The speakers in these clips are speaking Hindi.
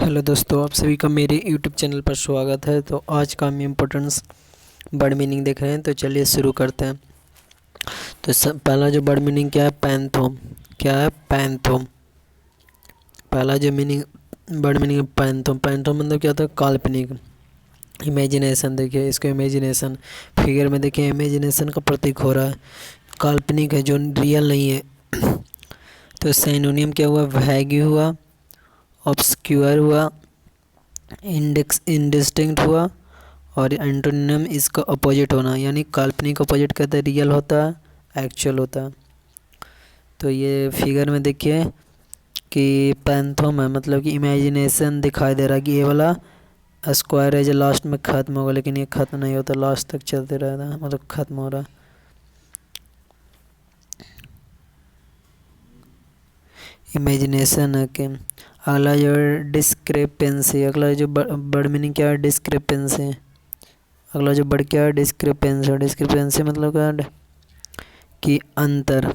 हेलो दोस्तों, आप सभी का मेरे यूट्यूब चैनल पर स्वागत है। तो आज का हम इम्पोर्टेंस वर्ड मीनिंग देख रहे हैं। तो चलिए शुरू करते हैं। तो पहला जो वर्ड मीनिंग क्या है, पैंथोम। क्या है? पैंथोम। पहला जो वर्ड मीनिंग है पैंथोम। पैंथोम मतलब क्या होता है? काल्पनिक, इमेजिनेशन। देखिए इसको इमेजिनेशन, फिगर में देखिए इमेजिनेशन का प्रतीक हो रहा है। काल्पनिक है, जो रियल नहीं है। तो सिनोनिम क्या हुआ? वैगी हुआ, ऑब्सक्यूर हुआ, इंडिस्टिंक्ट हुआ, और एंटोनिम इसका अपोजिट होना, यानी काल्पनिक अपोजिट कहते हैं रियल होता है, एक्चुअल होता है। तो ये फिगर में देखिए कि पैंथोम है, मतलब कि इमेजिनेशन दिखाई दे रहा है कि ये वाला स्क्वायर है जो लास्ट में ख़त्म होगा, लेकिन ये ख़त्म नहीं होता, लास्ट तक चलते रहता है, मतलब ख़त्म हो रहा है। इमेजिनेशन है कि अगला जो डिस्क्रिपेंसी, अगला जो वर्ड मीनिंग क्या है? डिस्क्रिपेंसी। अगला जो वर्ड क्या है? डिस्क्रिपेंसी। डिस्क्रिपेंसी मतलब क्या है? कि अंतर।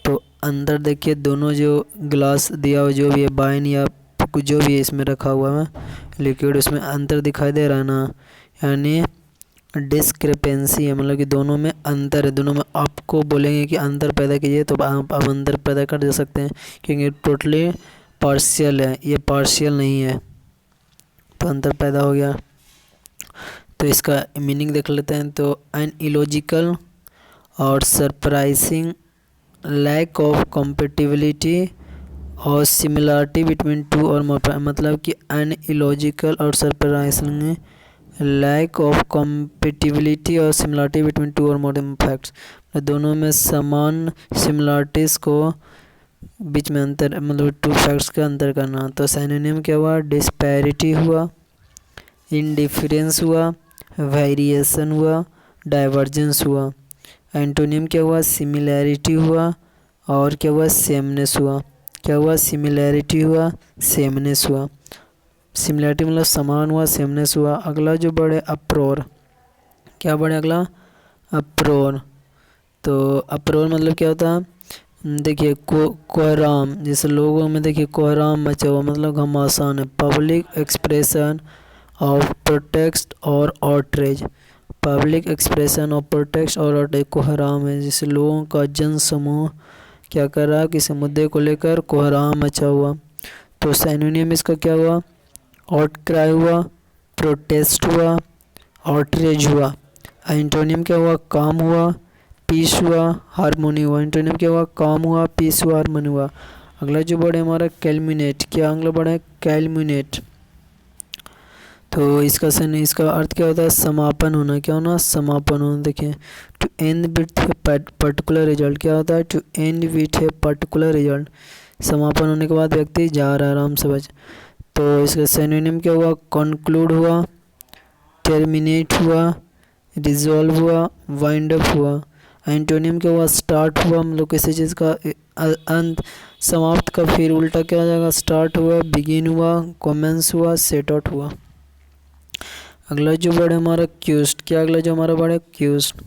तो अंतर देखिए, दोनों जो ग्लास दिया हुआ जो भी है, वाइन या कुछ जो भी है इसमें रखा हुआ है लिक्विड, उसमें अंतर दिखाई दे रहा है ना, यानी डिस्क्रिपेंसी है, मतलब कि दोनों में अंतर है। दोनों में आपको बोलेंगे कि अंतर पैदा कीजिए तो आप अंतर पैदा कर दे सकते हैं, क्योंकि टोटली पार्शियल है, ये पार्शियल नहीं है, तो अंतर पैदा हो गया। तो इसका मीनिंग देख लेते हैं। तो एन इलॉजिकल और सरप्राइजिंग लैक ऑफ compatibility और सिमिलरिटी बिटवीन टू और मोर, मतलब कि अन इलॉजिकल और सरप्राइजिंग लैक ऑफ compatibility और सिमिलरिटी बिटवीन टू और मोर फैक्ट्स, दोनों में समान सिमिलरिटीज़ को बीच में अंतर, मतलब टू फैक्ट्स का अंतर करना। तो सिनोनिम क्या हुआ? डिस्पैरिटी हुआ, इंडिफरेंस हुआ, वेरिएशन हुआ, डाइवर्जेंस हुआ। एंटोनिम क्या हुआ? सिमिलैरिटी हुआ, और क्या हुआ? सेमनेस हुआ। क्या हुआ? सिमिलैरिटी हुआ, सेमनेस हुआ। सिमिलैरिटी मतलब समान हुआ, सेमनेस हुआ। अगला जो वर्ड है अप्रोर। क्या वर्ड है अगला? अप्रोर। तो अप्रोर मतलब क्या होता है? देखिए कोहराम, जैसे लोगों में देखिए कोहराम मचा हुआ, मतलब घमासान है। पब्लिक एक्सप्रेशन ऑफ प्रोटेस्ट और outrage. Public expression of protest और आउटरेज कोहराम है, जिससे लोगों का जन समूह क्या कर रहा है? किसी मुद्दे को लेकर कोहराम मचा हुआ। तो सिनोनिम इसका क्या हुआ? आउटक्राई हुआ, प्रोटेस्ट हुआ, आउटरेज हुआ। एंटोनिम क्या हुआ? काम हुआ, पीस हुआ, हारमोनी हुआ। एंटोनिम क्या हुआ? काम हुआ, पीस हुआ, हारमोनी हुआ। अगला जो वर्ड है हमारा कैलमिनेट। क्या अगला वर्ड है? कैलमिनेट। तो इसका अर्थ क्या होता है? समापन होना। क्या होना? समापन होना। देखिए to end with a particular result. क्या होता है? To end with a particular result, समापन होने के बाद व्यक्ति जा रहा है आराम से बच। तो इसका सिनोनिम क्या हुआ? कंक्लूड हुआ, टर्मिनेट हुआ, रिजॉल्व हुआ, वाइंड अप हुआ। एंटोनिम क्या हुआ? स्टार्ट हुआ, मतलब किसी चीज़ का अंत, समाप्त का फिर उल्टा क्या हो जाएगा? स्टार्ट हुआ, बिगिन हुआ, कमेंस हुआ, सेट आउट हुआ। अगला जो वर्ड है हमारा क्यूस्ट। क्या अगला जो हमारा वर्ड है? क्यूस्ट।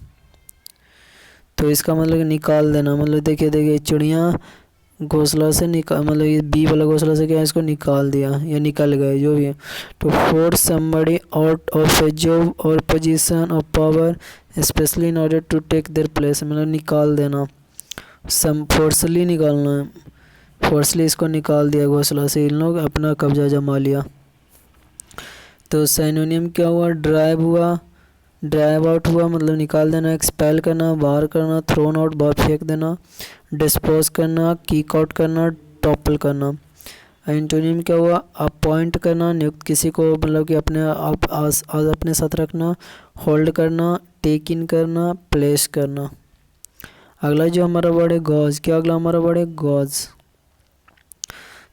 तो इसका मतलब निकाल देना, मतलब देखिए चिड़िया घोंसला से निकाल, मतलब ये बी वाला घोंसला से क्या है? इसको निकाल दिया या निकल गए, जो भी है। तो force somebody out of a job or position of power specially in order to take their place, मतलब निकाल देना, सम फोर्सली निकालना है। फोर्सली इसको निकाल दिया घोंसला से, इन लोग अपना कब्जा जमा लिया। तो सिनोनिम क्या हुआ? ड्राइव हुआ, ड्राइव आउट हुआ, मतलब निकाल देना, एक्सपेल करना, बाहर करना, थ्रोन आउट बाहर फेंक देना, डिस्पोज करना, किक आउट करना, टॉपल करना। एंटोनिम क्या हुआ? अपॉइंट करना, नियुक्त किसी को, मतलब कि अपने आप अपने साथ रखना, होल्ड करना, टेक इन करना, प्लेस करना। अगला जो हमारा वर्ड है गॉज। क्या अगला हमारा वर्ड है? गॉज।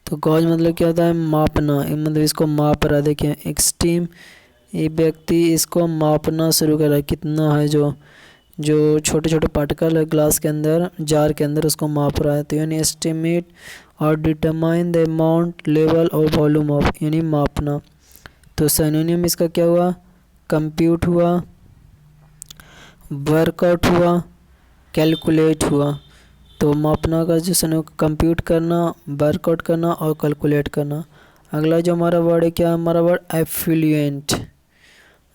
तो गॉज मतलब क्या होता है? मापना, मतलब इसको माप रहा है। देखिए एक्सट्रीम, ये व्यक्ति इसको मापना शुरू कर रहा है, कितना है, जो जो छोटे छोटे पार्टिकल है ग्लास के अंदर, जार के अंदर, उसको माप रहा है। तो यानी एस्टिमेट और डिटरमाइन द अमाउंट, लेवल और वॉल्यूम ऑफ, यानी मापना। तो सिनोनिम इसका क्या हुआ? कंप्यूट हुआ, वर्कआउट हुआ, कैलकुलेट हुआ। तो मापना का जो सिनोनिम कंप्यूट करना, वर्कआउट करना और कैलकुलेट करना। अगला जो हमारा वर्ड है क्या है, हमारा वर्ड एफ्लुएंट।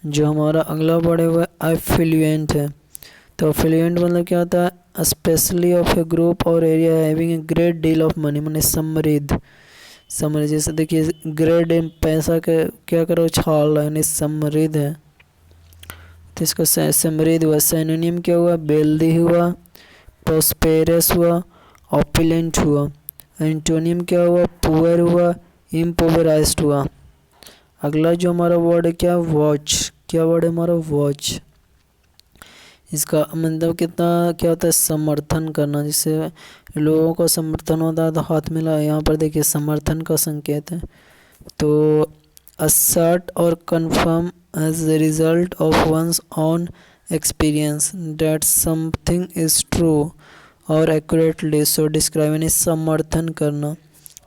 जो हमारा अगला वर्ड है वह एफ्लुएंट है। तो एफ्लुएंट मतलब क्या होता है, स्पेशली ऑफ ए ग्रुप और area having a great deal of money, माने समृद्ध। समृद्ध जैसे देखिए ग्रेट पैसा के क्या करो उछाल रहा है, यानी समृद्ध है। तो इसका समृद्ध हुआ। सिनोनिम क्या हुआ, वेल्दी हुआ, प्रॉस्पेरस हुआ, ऑपुलेंट हुआ। एंटोनिम क्या हुआ, पुअर हुआ, इम्पोवराइज्ड हुआ। अगला जो हमारा वर्ड है क्या, वॉच। क्या वर्ड है हमारा, वॉच। इसका मतलब कितना क्या होता है, समर्थन करना। जिससे लोगों का समर्थन होता है तो हाथ मिला, यहाँ पर देखिए समर्थन का संकेत है। तो assert और confirm as a result of one's own experience that something is true और accurately so describe, यानी समर्थन करना।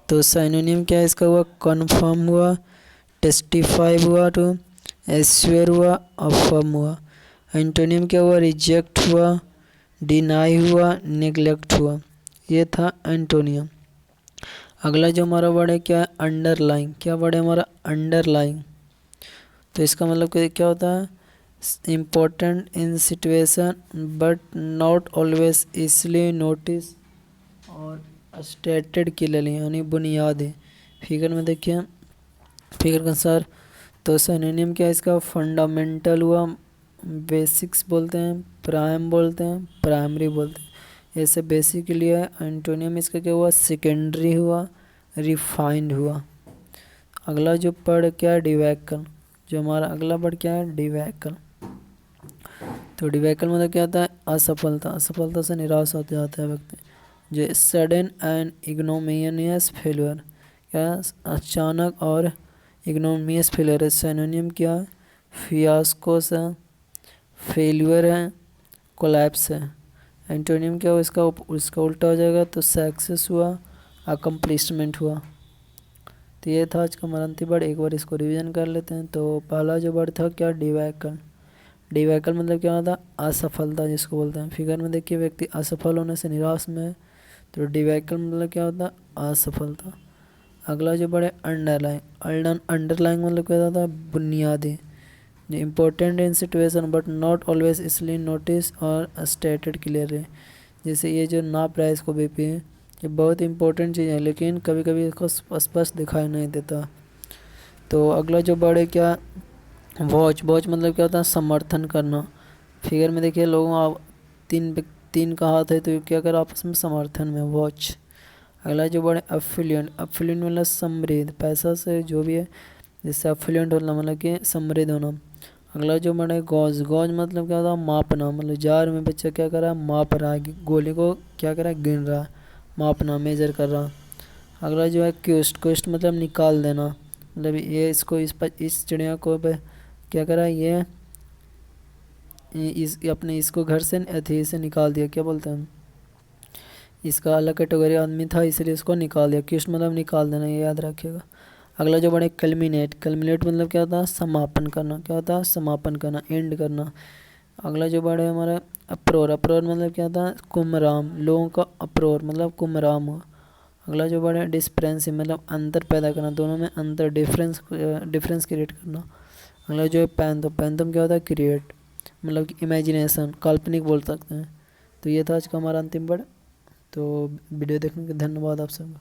तो सिनोनिम क्या है इसका हुआ, कन्फर्म हुआ, टेस्टिफाई हुआ, तो एश्योर हुआ, अफर्म हुआ। एंटोनिम क्या हुआ, रिजेक्ट हुआ, डिनाई हुआ, नेग्लेक्ट हुआ। ये था एंटोनियम। अगला जो हमारा वर्ड है क्या है, अंडरलाइन। क्या वर्ड है हमारा, अंडरलाइन। तो इसका मतलब क्या होता है, important in situation but not always इसलिए नोटिस और स्टेटेड क्लियरली, यानी बुनियादी। फिगर में देखिए, फिगर का अनुसार। तो सिनोनिम क्या है इसका, फंडामेंटल हुआ, बेसिक्स बोलते हैं, प्राइम बोलते हैं, प्राइमरी बोलते हैं। ऐसे बेसिक के लिए एंटोनियम इसका क्या हुआ, सेकेंडरी हुआ, रिफाइंड हुआ। अगला जो पढ़ क्या है, डिवैकल। जो हमारा अगला पढ़ क्या है, डिवैकल। तो डिवैकल मतलब क्या होता है, असफलता। असफलता से निराश हो जाता है व्यक्ति। जो सडन एंड इग्नोमिनियस फेलियर, क्या अचानक और इग्नोमिनियस फेलियर है। सिनोनिम क्या है, फियास्को से, फेलियर है, कोलैप्स है। एंटोनियम क्या हुआ इसका उल्टा हो जाएगा, तो सक्सेस हुआ, अकम्प्लिशमेंट हुआ। तो ये था आज का हमारा अंतिम वर्ड। एक बार इसको रिवीजन कर लेते हैं। तो पहला जो वर्ड था क्या, डिवैकल। डिवैकल मतलब क्या होता है, असफलता जिसको बोलते हैं। फिगर में देखिए व्यक्ति असफल होने से निराश में है, तो डिवैकल मतलब क्या होता है, असफलता। अगला जो वर्ड है, अंडरलाइन। अंडरलाइन मतलब क्या होता है, बुनियादी। Important in situation but not always इसलिए नोटिस और स्टेटेड क्लियरली। जैसे ये जो नाप रहा है इसको बीपी, ये बहुत इंपॉर्टेंट चीज़ है लेकिन कभी कभी इसको स्पष्ट दिखाई नहीं देता। तो अगला जो वर्ड है क्या, वॉच। वॉच मतलब क्या होता है, समर्थन करना। फिगर में देखिए लोगों तीन का हाथ है, तो क्या कर आपस में समर्थन में, वॉच। अगला जो वर्ड है, अफिलियंट। अफिलियंट मतलब समृद्ध, पैसा से जो भी है, जिससे अफिलियंट होना मतलब कि समृद्ध होना। अगला जो वर्ड है, गॉज। गॉज मतलब क्या होता है, मापना। मतलब जार में बच्चा क्या कर रहा है, माप रहा है, गोली को क्या कर रहा है, गिन रहा है, मापना, मेजर कर रहा। अगला जो है, क्वेस्ट। क्वेस्ट मतलब निकाल देना। मतलब ये इसको इस चिड़िया को क्या करा, ये अपने इसको घर से अथी से निकाल दिया, क्या बोलते हैं, इसका अलग कैटेगरी आदमी था इसलिए इसको निकाल दिया। क्वेस्ट मतलब निकाल देना, ये याद रखिएगा। अगला जो बड़ा कल्मिनेट। कल्मिनेट मतलब क्या होता है, समापन करना। क्या होता है, समापन करना, एंड करना। अगला जो बड़ा है हमारा, अप्रोर। अप्रोर मतलब क्या होता है, कुमराम, लोगों का अप्रोर मतलब कुमराम हुआ। अगला जो बड़ा है, डिस्प्रेंसी मतलब अंतर पैदा करना, दोनों में अंतर, डिफरेंस क्रिएट करना। अगला जो है, पैंथम। पैंथम क्या होता है, क्रिएट मतलब कि इमेजिनेशन, काल्पनिक बोल सकते हैं। तो ये था आज का हमारा अंतिम वर्ड। तो वीडियो देखने के धन्यवाद आप सबका।